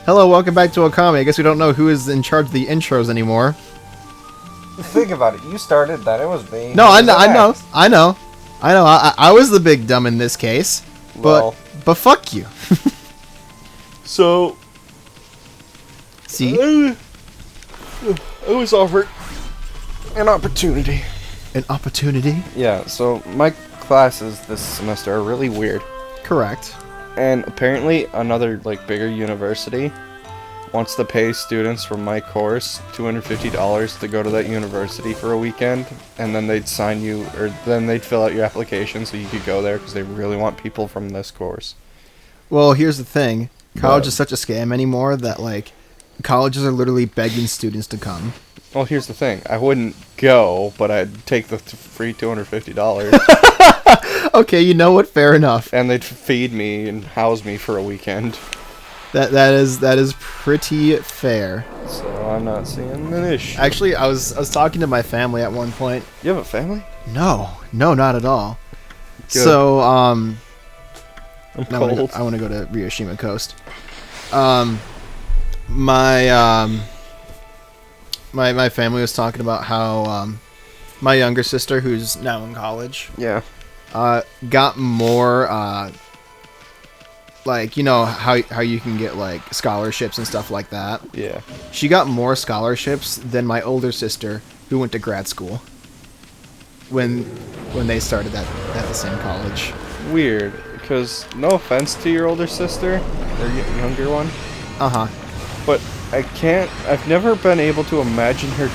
Hello, welcome back to Okami. I guess we don't know who is in charge of the intros anymore. Think about it. You started that. It was me. No, I know. I was the big dumb in this case. But fuck you. So, see, I was offered an opportunity. An opportunity? Yeah. So my classes this semester are really weird. Correct. And apparently another bigger university wants to pay students from my course $250 to go to that university for a weekend, and then they'd sign you, or then they'd fill out your application so you could go there because they really want people from this course. Well, here's the thing. College is such a scam anymore that colleges are literally begging students to come. Well, here's the thing. I wouldn't go, but I'd take the free $250. Okay, you know what? Fair enough. And they'd feed me and house me for a weekend. That is pretty fair. So I'm not seeing an issue. Actually, I was talking to my family at one point. You have a family? No, not at all. Good. So I'm cold. I want to go to Ryoshima Coast. My family was talking about how my younger sister, who's now in college, got more you know how you can get scholarships and stuff like that. Yeah. She got more scholarships than my older sister, who went to grad school when they started at the same college. Weird, because no offense to your older sister, or younger one. Uh-huh. But I've never been able to imagine her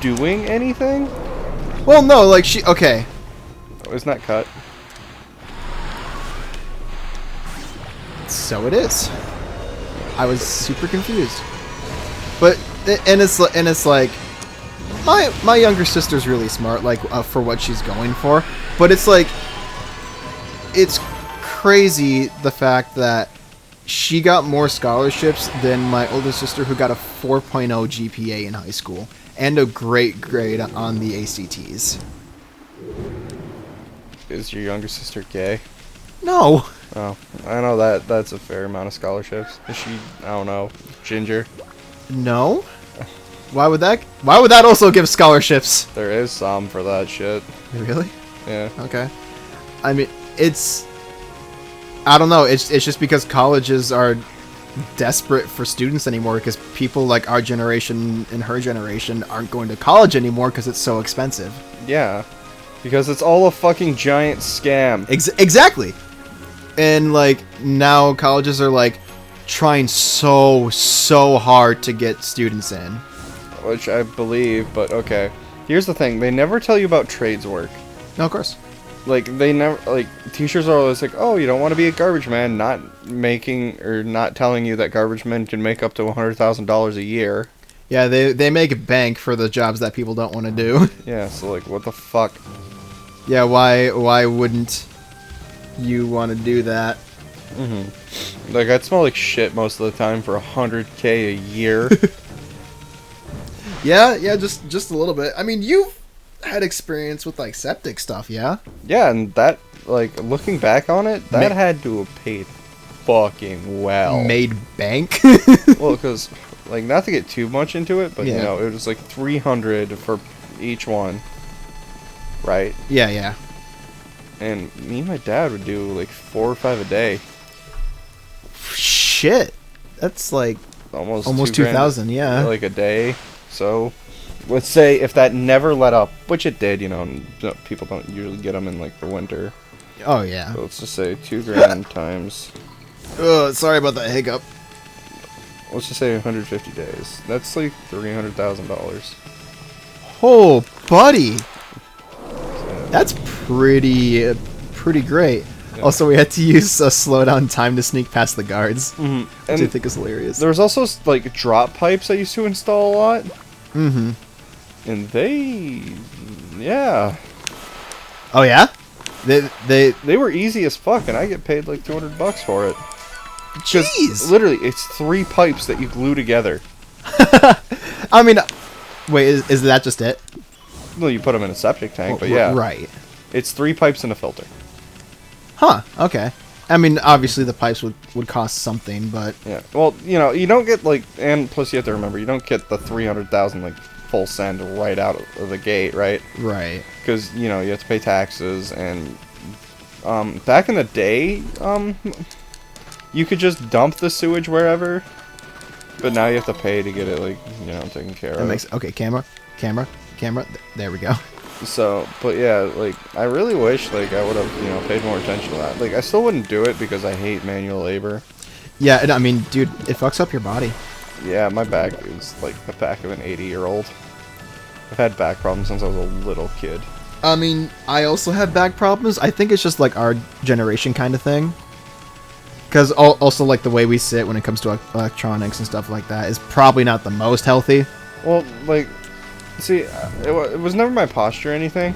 doing anything. Well, no, okay. Isn't that cut? So it is. I was super confused. But it's like my younger sister's really smart for what she's going for, but it's crazy the fact that she got more scholarships than my older sister, who got a 4.0 GPA in high school and a great grade on the ACTs. Is your younger sister gay? No. Oh, I know that's a fair amount of scholarships. Is she, I don't know, ginger? No. Why would that also give scholarships? There is some for that shit. Really? Yeah. Okay. I mean, I don't know. It's just because colleges are desperate for students anymore, because people like our generation and her generation aren't going to college anymore because it's so expensive. Yeah. Because it's all a fucking giant scam. Exactly. And now colleges are trying so hard to get students in. Which I believe, but okay. Here's the thing, they never tell you about trades work. No, of course. They never, teachers are always oh, you don't want to be a garbage man, not telling you that garbage men can make up to $100,000 a year. Yeah, they make bank for the jobs that people don't want to do. Yeah, so what the fuck? Yeah, why wouldn't you want to do that? Mm-hmm. I'd smell like shit most of the time for $100K a year. Yeah, just a little bit. I mean, you've had experience with septic stuff, yeah? Yeah, and that looking back on it, that had to have paid fucking well. Made bank? Well, because not to get too much into it, but yeah. It was $300 for each one. Right? Yeah. And me and my dad would do 4 or 5 a day. Shit. That's almost 2,000, yeah. A day. So, let's say if that never let up, which it did, people don't usually get them in the winter. Oh, yeah. So let's just say $2,000 times. Sorry about that hiccup. Let's just say 150 days. That's $300,000. Oh, buddy. That's pretty great. Yeah. Also, we had to use a slowdown time to sneak past the guards, which I think is hilarious. There was also drop pipes I used to install a lot. Mm-hmm. And yeah. Oh yeah? They were easy as fuck, and I get paid $200 for it. Jeez. Literally, it's 3 pipes that you glue together. I mean, wait, is that just it? Well, you put them in a septic tank, but yeah. Right. It's 3 pipes and a filter. Huh, okay. I mean, obviously the pipes would cost something, but Yeah. Well, you know, you don't get like, and plus you have to remember, you don't get the 300,000 like full send right out of the gate, right? right. Because you know you have to pay taxes, and back in the day, you could just dump the sewage wherever, but now you have to pay to get it like taken care That of. makes okay. Camera. There we go. So, but yeah, like, I really wish, like, I would have, paid more attention to that. Like, I still wouldn't do it because I hate manual labor. Yeah, and I mean, dude, it fucks up your body. Yeah, my back is like the back of an 80-year-old. I've had back problems since I was a little kid. I mean, I also have back problems. I think it's just, like, our generation kind of thing. Because also, like, the way we sit when it comes to electronics and stuff like that is probably not the most healthy. Well, like... See, it was never my posture or anything,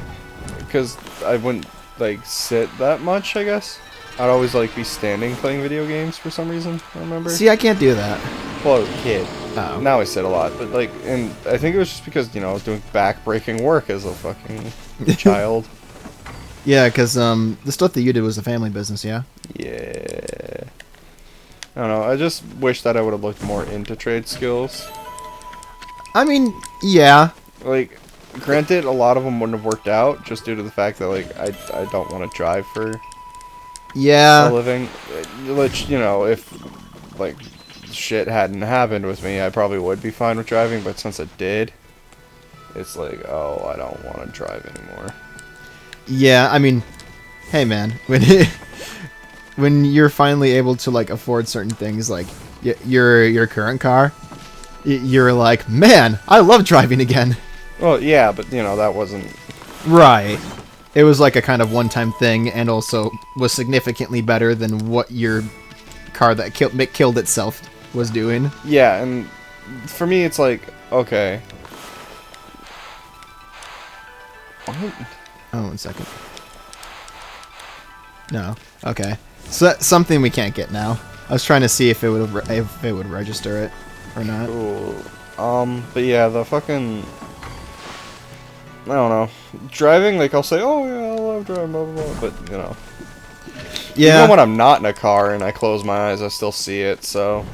because I wouldn't, like, sit that much, I guess. I'd always, like, be standing playing video games for some reason, I remember. See, I can't do that. Well, I was a kid. Oh. Now I sit a lot, but, like, and I think it was just because, I was doing back-breaking work as a fucking child. Yeah, because the stuff that you did was a family business, yeah? Yeah. I don't know, I just wish that I would have looked more into trade skills. I mean, yeah. Like, granted, a lot of them wouldn't have worked out just due to the fact that, like, I don't want to drive for a living. Which, if, like, shit hadn't happened with me, I probably would be fine with driving, but since it did, it's like, oh, I don't want to drive anymore. Yeah, I mean, hey, man, when you're finally able to, like, afford certain things, like, your current car, you're like, man, I love driving again. Well, yeah, but, that wasn't... Right. It was like a kind of one-time thing, and also was significantly better than what your car that killed itself was doing. Yeah, and for me, it's like, okay. What? Oh, 1 second. No. Okay. So that's something we can't get now. I was trying to see if it would register it or not. Cool. But yeah, the fucking... I don't know. Driving, like, I'll say, oh, yeah, I love driving, blah, blah, blah, but, Yeah. Even when I'm not in a car and I close my eyes, I still see it, so...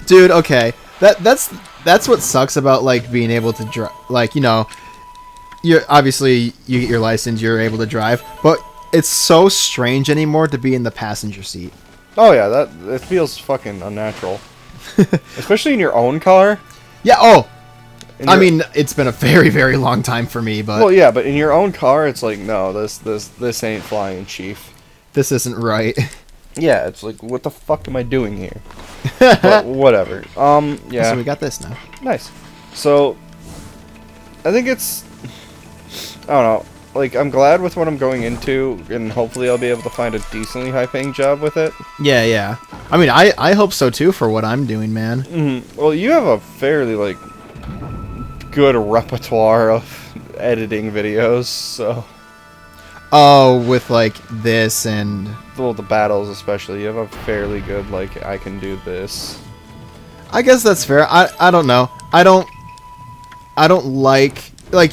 Dude, okay. That's what sucks about, like, being able to drive. Like, you're obviously, you get your license, you're able to drive, but it's so strange anymore to be in the passenger seat. Oh, yeah, it feels fucking unnatural. Especially in your own car. Yeah, oh! I mean, it's been a very, very long time for me, but... Well, yeah, but in your own car, it's like, no, this ain't flying, chief. This isn't right. Yeah, it's like, what the fuck am I doing here? But whatever. Yeah. So we got this now. Nice. So, I think it's... I don't know. Like, I'm glad with what I'm going into, and hopefully I'll be able to find a decently high-paying job with it. Yeah, yeah. I mean, I hope so, too, for what I'm doing, man. Mm-hmm. Well, you have a fairly, like... good repertoire of editing videos, so... Oh, with, like, this and... Well, the battles especially, you have a fairly good, like, I can do this. I guess that's fair. I don't know. I don't like... Like,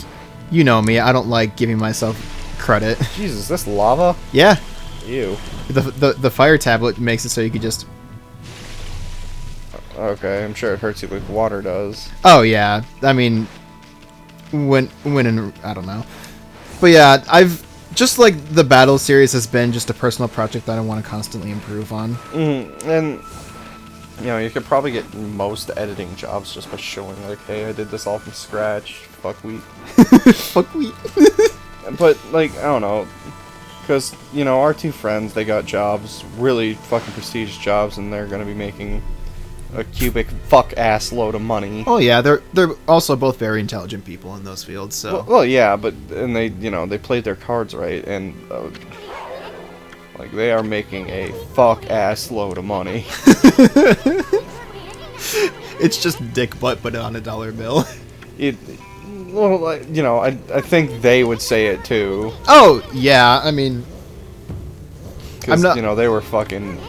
you know me, I don't like giving myself credit. Jesus, this lava? Yeah. Ew. The fire tablet makes it so you could just... Okay, I'm sure it hurts you like water does. Oh, yeah. I mean, when in... I don't know. But yeah, I've... Just like the battle series has been just a personal project that I want to constantly improve on. And, you could probably get most editing jobs just by showing, like, hey, I did this all from scratch. Fuck wheat. Fuck wheat. But, like, I don't know. Because, our two friends, they got jobs, really fucking prestigious jobs, and they're going to be making a cubic fuck-ass load of money. Oh, yeah, they're also both very intelligent people in those fields, so... Well, yeah, but, and they, they played their cards right, and, like, they are making a fuck-ass load of money. It's just dick butt, but on a dollar bill. Well, like, I think they would say it, too. Oh, yeah, I mean... Because, they were fucking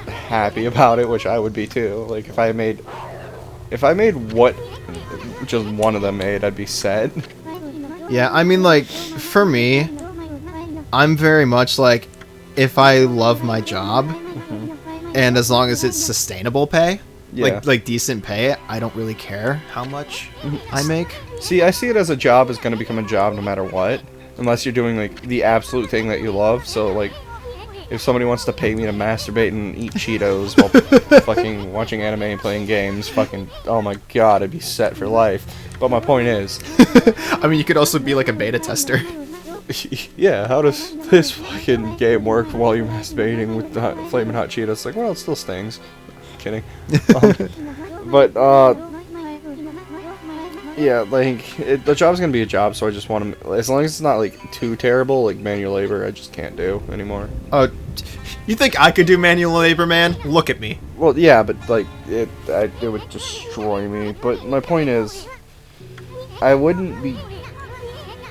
happy about it, which I would be, too. Like, if I made what just one of them made, I'd be set. Yeah, I mean, like, for me, I'm very much like, if I love my job, and as long as it's sustainable pay, like decent pay, I don't really care how much I make. See, I see it as a job is going to become a job no matter what, unless you're doing like the absolute thing that you love. So like, if somebody wants to pay me to masturbate and eat Cheetos while fucking watching anime and playing games, fucking, oh my god, I'd be set for life. But my point is... I mean, you could also be like a beta tester. Yeah, how does this fucking game work while you're masturbating with the flaming hot Cheetos? Like, well, it still stings. Kidding. Yeah, like, the job's gonna be a job, so I just want to... As long as it's not, like, too terrible, like manual labor, I just can't do anymore. Oh, you think I could do manual labor, man? Look at me. Well, yeah, but, like, it would destroy me. But my point is, I wouldn't be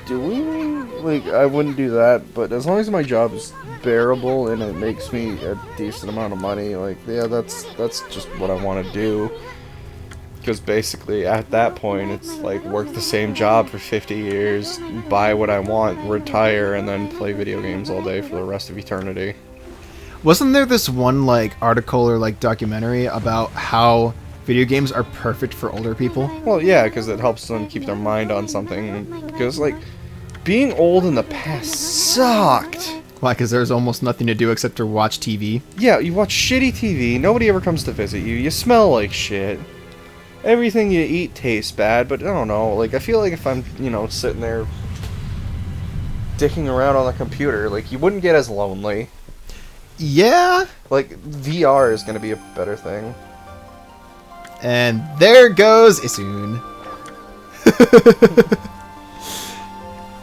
doing... Like, I wouldn't do that, but as long as my job is bearable and it makes me a decent amount of money, like, yeah, that's just what I want to do. Because basically, at that point, it's like work the same job for 50 years, buy what I want, retire, and then play video games all day for the rest of eternity. Wasn't there this one, like, article or, like, documentary about how video games are perfect for older people? Well, yeah, because it helps them keep their mind on something. Because, like, being old in the past sucked. Why? Because there's almost nothing to do except to watch TV? Yeah, you watch shitty TV, nobody ever comes to visit you, you smell like shit. Everything you eat tastes bad, but I don't know, like, I feel like if I'm, you know, sitting there dicking around on the computer, like, you wouldn't get as lonely. Yeah? Like, VR is gonna be a better thing. And there goes Isun.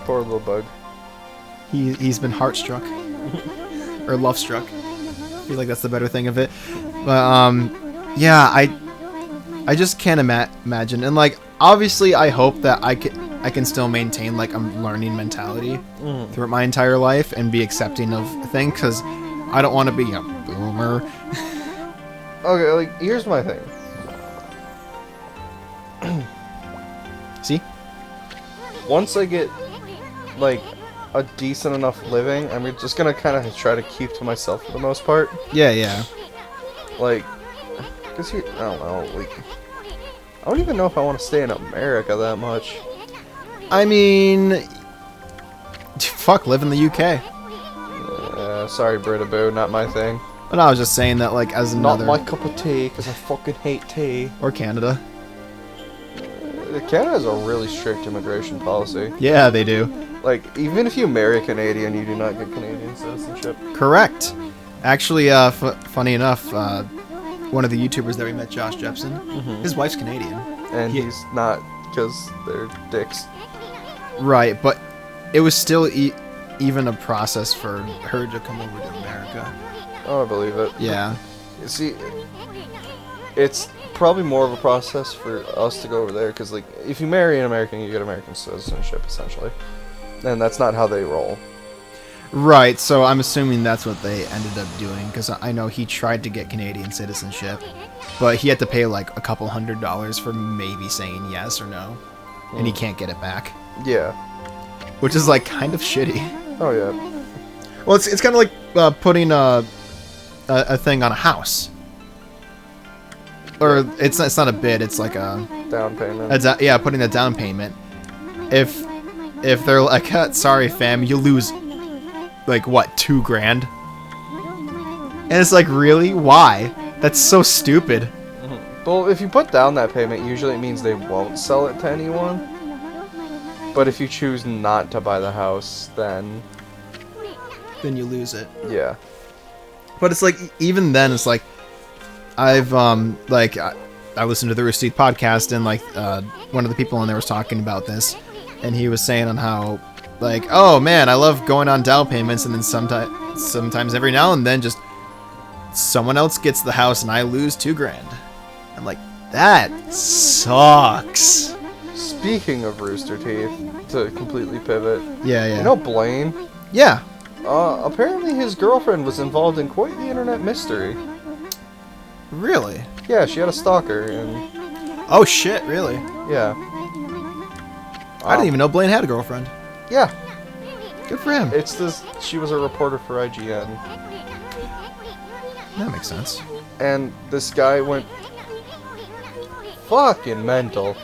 Poor little bug. He's been heart-struck. Or love-struck. I feel like that's the better thing of it. But, yeah, I just can't imagine. And, like, obviously I hope that I can still maintain, like, a learning mentality throughout my entire life and be accepting of things, because I don't want to be a boomer. Okay, like, here's my thing. See? Once I get, like, a decent enough living, I'm just gonna kind of try to keep to myself for the most part. Yeah, yeah. Like, because I don't know, like, I don't even know if I want to stay in America that much. I mean, fuck, live in the UK. Sorry, Boo, not my thing. But I was just saying that, like, as another... Not my cup of tea, because I fucking hate tea. Or Canada. Canada has a really strict immigration policy. Yeah, they do. Like, even if you marry a Canadian, you do not get Canadian citizenship. Correct. Actually, funny enough, one of the YouTubers that we met, Josh Jepson, his wife's Canadian. And he's not, because they're dicks. Right, but it was still even a process for her to come over to America. Oh, I believe it. Yeah. See, it's probably more of a process for us to go over there, because, like, if you marry an American, you get American citizenship, essentially. And that's not how they roll. Right, so I'm assuming that's what they ended up doing, because I know he tried to get Canadian citizenship, but he had to pay like a couple $100 for maybe saying yes or no, and he can't get it back. Yeah. Which is like kind of shitty. Oh yeah. Well, it's kind of like putting a thing on a house. Or it's not a bid, it's like a... Down payment. Yeah, putting a down payment. If they're like, sorry fam, you lose... like, what, $2,000? And it's like, really? Why? That's so stupid. Well, if you put down that payment, usually it means they won't sell it to anyone. But if you choose not to buy the house, then you lose it. Yeah. But it's like, even then, it's like, I've, like, I listened to the Rooster Teeth podcast, and, like, one of the people on there was talking about this, and he was saying on how, like, oh man, I love going on down payments, and then sometimes every now and then just someone else gets the house and I lose $2,000. I'm like, that sucks. Speaking of Rooster Teeth, to completely pivot. Yeah. You know Blaine? Yeah. Apparently his girlfriend was involved in quite the internet mystery. Really? Yeah, she had a stalker, and... Oh shit, really? Yeah. I didn't even know Blaine had a girlfriend. Yeah. Good for him. It's this. She was a reporter for IGN, That makes sense. and this guy went fucking mental.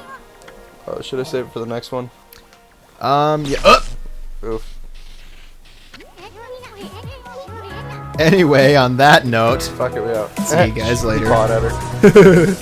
Should I save it for the next one? Yeah. Oof. Anyway, on that note, Fuck it, we out. see you guys later. Pod editor.